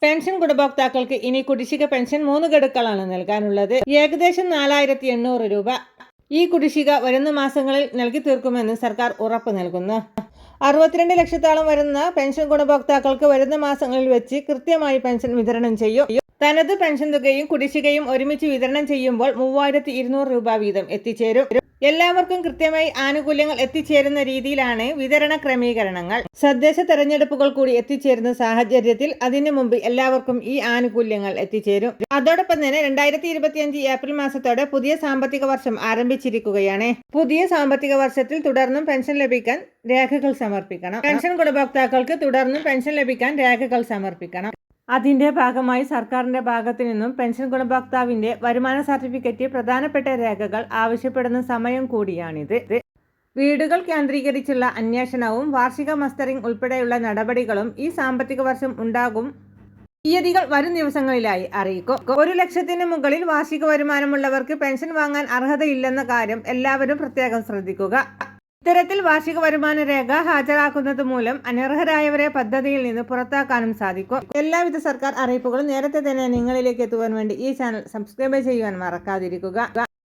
Pension ഗുണഭോക്താക്കൾക്ക് ഇനി കുടിശ്ശിക പെൻഷൻ 3 ഗഡുക്കളാണ് നൽകാനുള്ളത്. ഏകദേശം 4800 രൂപ. ഈ കുടിശ്ശിക വരുന്ന മാസങ്ങളിൽ നൽകി തീർക്കുമെന്ന് സർക്കാർ ഉറപ്പ് നൽകുന്നു. 62 ലക്ഷത്തോളം വരുന്ന പെൻഷൻ ഗുണഭോക്താക്കൾക്ക് വരുന്ന മാസങ്ങളിൽ വെച്ച് കൃത്യമായി പെൻഷൻ വിതരണം ചെയ്യും. തനത് പെൻഷൻ തുകയും കുടിശ്ശികയും ഒരുമിച്ച് വിതരണം ചെയ്യുമ്പോൾ 3200 രൂപ വീതം എത്തിച്ചേരും. എല്ലാവർക്കും കൃത്യമായി ആനുകൂല്യങ്ങൾ എത്തിച്ചേരുന്ന രീതിയിലാണ് വിതരണ ക്രമീകരണങ്ങൾ. തദ്ദേശ തെരഞ്ഞെടുപ്പുകൾ കൂടി എത്തിച്ചേരുന്ന സാഹചര്യത്തിൽ അതിനു മുമ്പ് എല്ലാവർക്കും ഈ ആനുകൂല്യങ്ങൾ എത്തിച്ചേരും. അതോടൊപ്പം തന്നെ 2025 ഏപ്രിൽ മാസത്തോടെ പുതിയ സാമ്പത്തിക വർഷം ആരംഭിച്ചിരിക്കുകയാണ്. പുതിയ സാമ്പത്തിക വർഷത്തിൽ തുടർന്നും പെൻഷൻ ലഭിക്കാൻ രേഖകൾ സമർപ്പിക്കണം. പെൻഷൻ ഗുണഭോക്താക്കൾക്ക് തുടർന്നും പെൻഷൻ ലഭിക്കാൻ രേഖകൾ സമർപ്പിക്കണം. അതിന്റെ ഭാഗമായി സർക്കാരിന്റെ ഭാഗത്തു നിന്നും പെൻഷൻ ഗുണഭോക്താവിന്റെ വരുമാന സർട്ടിഫിക്കറ്റ്, പ്രധാനപ്പെട്ട രേഖകൾ ആവശ്യപ്പെടുന്ന സമയം കൂടിയാണിത്. വീടുകൾ കേന്ദ്രീകരിച്ചുള്ള അന്വേഷണവും വാർഷിക മസ്റ്ററിംഗ് ഉൾപ്പെടെയുള്ള നടപടികളും ഈ സാമ്പത്തിക വർഷം ഉണ്ടാകും. തീയതികൾ വരും ദിവസങ്ങളിലായി അറിയിക്കും. 1 ലക്ഷത്തിന് മുകളിൽ വാർഷിക വരുമാനമുള്ളവർക്ക് പെൻഷൻ വാങ്ങാൻ അർഹതയില്ലെന്ന കാര്യം എല്ലാവരും പ്രത്യേകം ശ്രദ്ധിക്കുക. ഇത്തരത്തിൽ വാർഷിക വരുമാന രേഖ ഹാജരാക്കുന്നത് മൂലം അനർഹരായവരെ പദ്ധതിയിൽ നിന്ന് പുറത്താക്കാനും സാധിക്കും. എല്ലാവിധ സർക്കാർ അറിയിപ്പുകളും നേരത്തെ തന്നെ നിങ്ങളിലേക്ക് എത്തുവാൻ വേണ്ടി ഈ ചാനൽ സബ്സ്ക്രൈബ് ചെയ്യുവാൻ മറക്കാതിരിക്കുക.